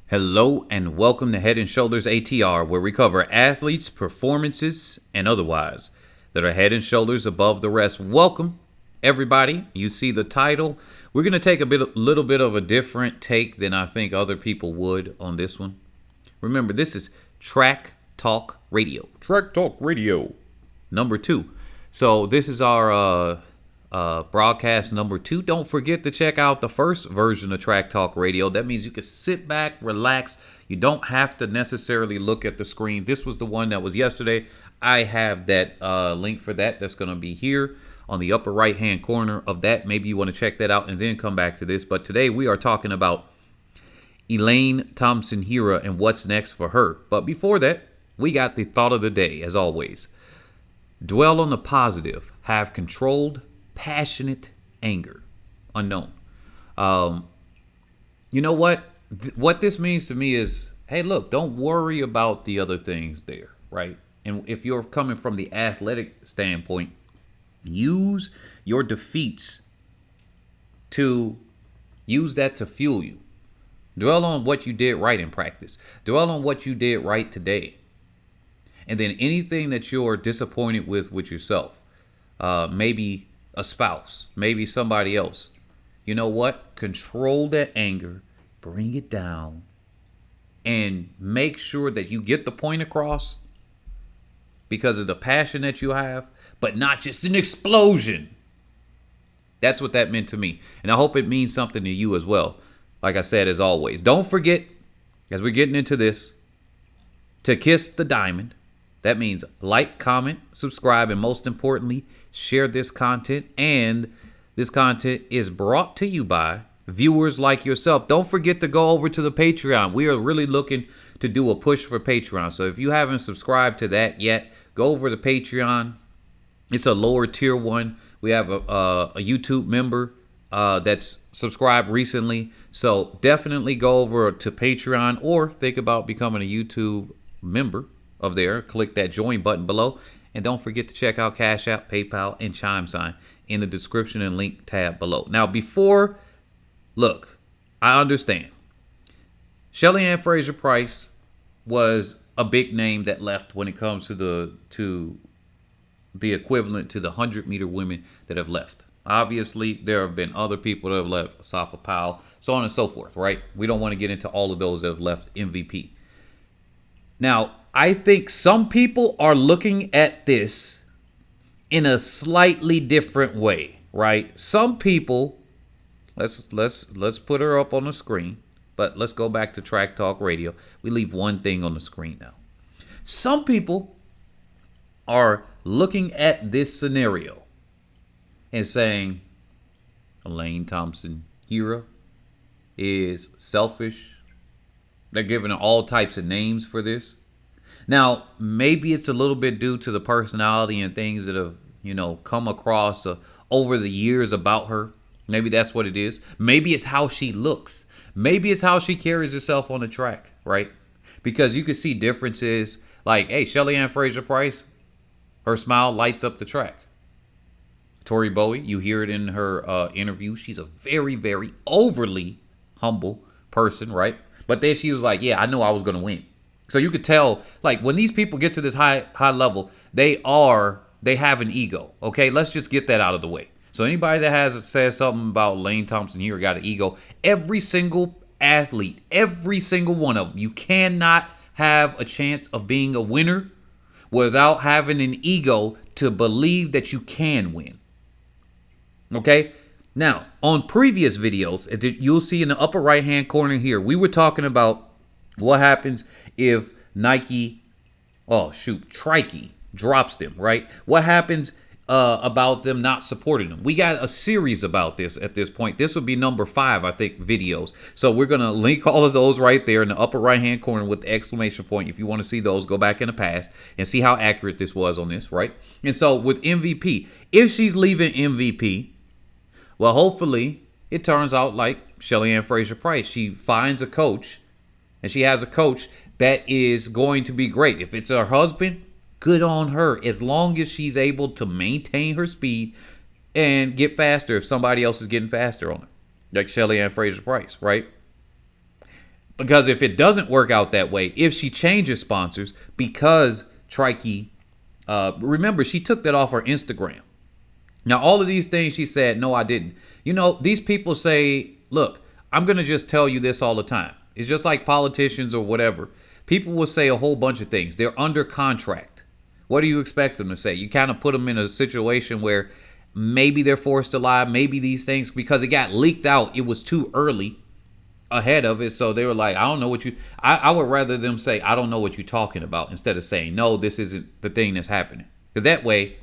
Hello and welcome to Head and Shoulders ATR, where we cover athletes, performances, and otherwise that are head and shoulders above the rest. Welcome, everybody. You see the title. We're going to take a little bit of a different take than I think other people would on this one. Remember, this is Track Talk Radio. Track Talk Radio. Number 2. So this is our broadcast number 2. Don't forget to check out the first version of Track Talk Radio. That means you can sit back, relax. You don't have to necessarily look at the screen. This was the one that was yesterday. I have that link for that. That's going to be here on the upper right hand corner of that. Maybe you want to check that out and then come back to this. But today we are talking about Elaine Thompson-Herah and what's next for her. But before that, we got the thought of the day, as always. Dwell on the positive. Have controlled, passionate anger. Unknown. You know what? What this means to me is, hey, look, don't worry about the other things there, right? And if you're coming from the athletic standpoint, use your defeats to use that to fuel you. Dwell on what you did right in practice. Dwell on what you did right today. And then anything that you're disappointed with yourself, maybe a spouse, maybe somebody else. You know what? Control that anger, bring it down, and make sure that you get the point across because of the passion that you have, but not just an explosion. That's what that meant to me. And I hope it means something to you as well. Like I said, as always, don't forget, as we're getting into this, to kiss the diamond. That means like, comment, subscribe, and most importantly, share this content. And this content is brought to you by viewers like yourself. Don't forget to go over to the Patreon. We are really looking to do a push for Patreon. So if you haven't subscribed to that yet, go over to Patreon. It's a lower tier one. We have a YouTube member that's subscribed recently. So definitely go over to Patreon or think about becoming a YouTube member of there. Click that join button below. And don't forget to check out Cash App, PayPal, and Chime Sign in the description and link tab below. Now, look, I understand. Shelly-Ann Fraser-Pryce was a big name that left when it comes to the equivalent to the 100-meter women that have left. Obviously, there have been other people that have left, Safa Powell, so on and so forth, right? We don't want to get into all of those that have left MVP. Now, I think some people are looking at this in a slightly different way, right? Some people, let's put her up on the screen, but let's go back to Track Talk Radio. We leave one thing on the screen now. Some people are looking at this scenario and saying Elaine Thompson-Herah is selfish. They're giving her all types of names for this. Now, maybe it's a little bit due to the personality and things that have, come across over the years about her. Maybe that's what it is. Maybe it's how she looks. Maybe it's how she carries herself on the track, right? Because you can see differences like, hey, Shelly-Ann Fraser-Pryce, her smile lights up the track. Tori Bowie, you hear it in her interview. She's a very, very overly humble person, right? But then she was like, yeah, I knew I was going to win. So you could tell, like, when these people get to this high level, they have an ego. Okay, let's just get that out of the way. So anybody that says something about Elaine Thompson-Herah got an ego, every single athlete, every single one of them, you cannot have a chance of being a winner without having an ego to believe that you can win. Okay? Now, on previous videos, you'll see in the upper right-hand corner here, we were talking about what happens if Trike drops them, right? What happens about them not supporting them? We got a series about this at this point. This will be number 5, I think, videos. So we're going to link all of those right there in the upper right-hand corner with the exclamation point. If you want to see those, go back in the past and see how accurate this was on this, right? And so with MVP, if she's leaving MVP, well, hopefully it turns out like Shelly-Ann Fraser-Pryce. She finds a coach, and she has a coach that is going to be great. If it's her husband, good on her, as long as she's able to maintain her speed and get faster if somebody else is getting faster on her, like Shelly-Ann Fraser-Pryce, right? Because if it doesn't work out that way, if she changes sponsors, because Trikey, remember, she took that off her Instagram. Now, all of these things she said, no, I didn't. You know, these people say, look, I'm going to just tell you this all the time. It's just like politicians or whatever. People will say a whole bunch of things. They're under contract. What do you expect them to say? You kind of put them in a situation where maybe they're forced to lie, maybe these things, because it got leaked out. It was too early ahead of it. So they were like, I don't know what you, I would rather them say, I don't know what you're talking about, instead of saying, no, this isn't the thing that's happening. Because that way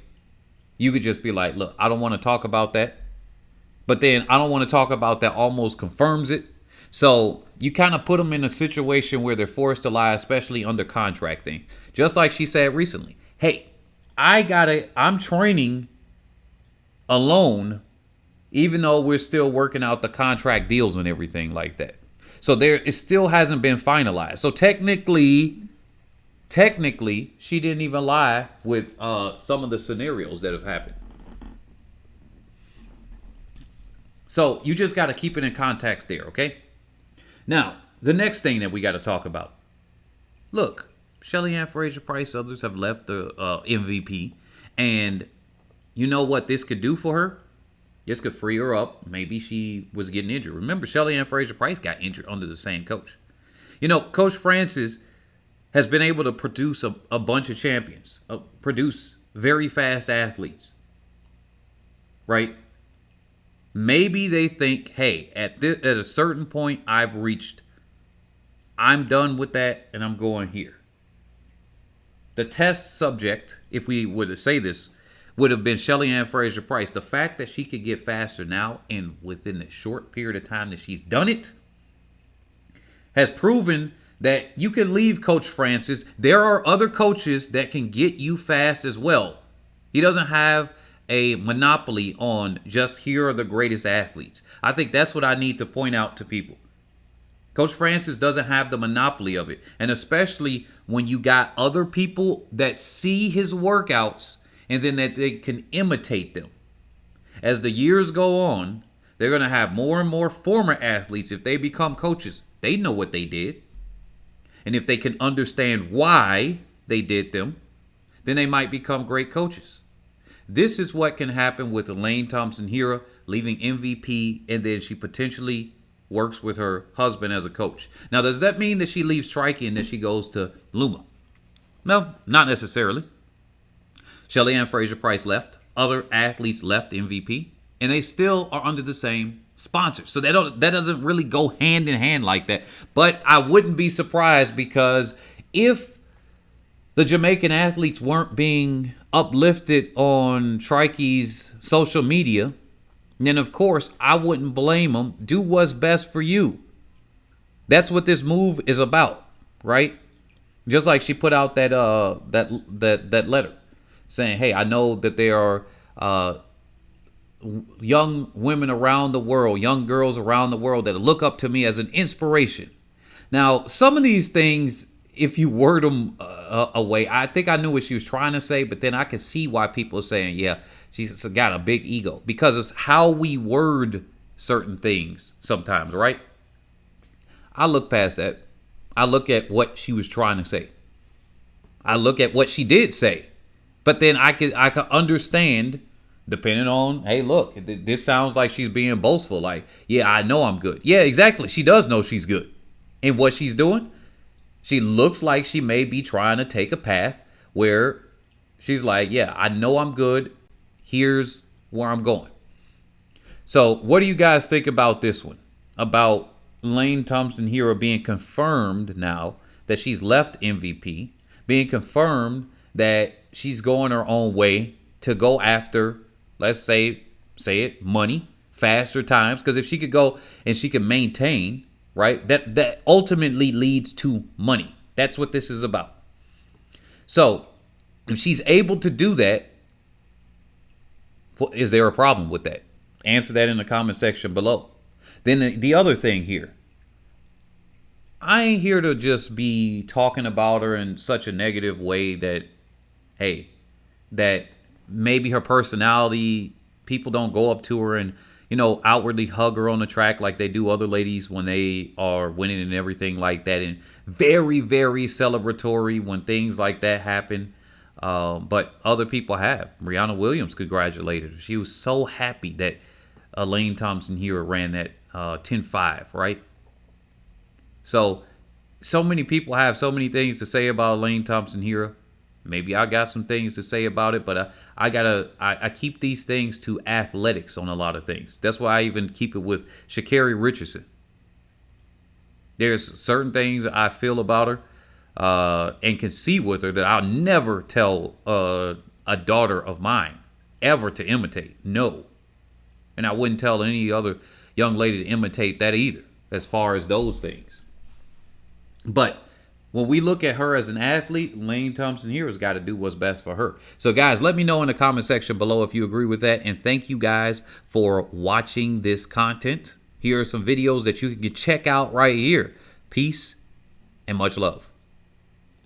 you could just be like, look, I don't want to talk about that. But then I don't want to talk about that almost confirms it. So you kind of put them in a situation where they're forced to lie, especially under contract thing. Just like she said recently, hey, I'm training alone, even though we're still working out the contract deals and everything like that. So it still hasn't been finalized. So technically, she didn't even lie with some of the scenarios that have happened. So you just got to keep it in context there, okay? Now, the next thing that we got to talk about. Look, Shelly-Ann, Fraser-Pryce, others have left the MVP. And you know what this could do for her? This could free her up. Maybe she was getting injured. Remember, Shelly-Ann Fraser-Pryce got injured under the same coach. You know, Coach Francis has been able to produce a bunch of champions, produce very fast athletes, right? Maybe they think, hey, at a certain point I've reached, I'm done with that and I'm going here. The test subject, if we were to say this, would have been Shelly-Ann Fraser-Pryce. The fact that she could get faster now and within the short period of time that she's done it has proven that you can leave Coach Francis. There are other coaches that can get you fast as well. He doesn't have a monopoly on just here are the greatest athletes. I think that's what I need to point out to people. Coach Francis doesn't have the monopoly of it. And especially when you got other people that see his workouts and then that they can imitate them. As the years go on, they're going to have more and more former athletes. If they become coaches, they know what they did. And if they can understand why they did them, then they might become great coaches. This is what can happen with Elaine Thompson-Herah leaving MVP, and then she potentially works with her husband as a coach. Now, does that mean that she leaves Trikey and that she goes to Luma? No, not necessarily. Shelly-Ann Fraser-Pryce left. Other athletes left MVP, and they still are under the same sponsor. So that doesn't really go hand in hand like that. But I wouldn't be surprised, because if the Jamaican athletes weren't being uplifted on Trikey's social media, then of course I wouldn't blame them. Do what's best for you. That's what this move is about, right? Just like she put out that letter saying, hey, I know that there are young women around the world, young girls around the world that look up to me as an inspiration. Now, some of these things, if you word them away, I think I knew what she was trying to say, but then I can see why people are saying, yeah, she's got a big ego, because it's how we word certain things sometimes, right? I look past that. I look at what she was trying to say. I look at what she did say, but then I could understand, depending on, hey, look, this sounds like she's being boastful. Like, yeah, I know I'm good. Yeah, exactly. She does know she's good. And what she's doing, she looks like she may be trying to take a path where she's like, yeah, I know I'm good. Here's where I'm going. So what do you guys think about this one? About Elaine Thompson-Herah being confirmed now that she's left MVP, being confirmed that she's going her own way to go after, let's say it, money, faster times. Because if she could go and she can maintain, right, that ultimately leads to money. That's what this is about. So if she's able to do that, is there a problem with that? Answer that in the comment section below. Then the other thing here, I ain't here to just be talking about her in such a negative way that, hey, that maybe her personality, people don't go up to her and, outwardly hug her on the track like they do other ladies when they are winning and everything like that. And very, very celebratory when things like that happen. But other people have. Rihanna Williams congratulated her. She was so happy that Elaine Thompson-Herah ran that 10.5, right? So many people have so many things to say about Elaine Thompson-Herah. Maybe I got some things to say about it, but I keep these things to athletics on a lot of things. That's why I even keep it with Sha'Carri Richardson. There's certain things I feel about her and can see with her that I'll never tell a daughter of mine ever to imitate. No. And I wouldn't tell any other young lady to imitate that either, as far as those things. But when we look at her as an athlete, Elaine Thompson-Herah's got to do what's best for her. So, guys, let me know in the comment section below if you agree with that. And thank you guys for watching this content. Here are some videos that you can check out right here. Peace and much love.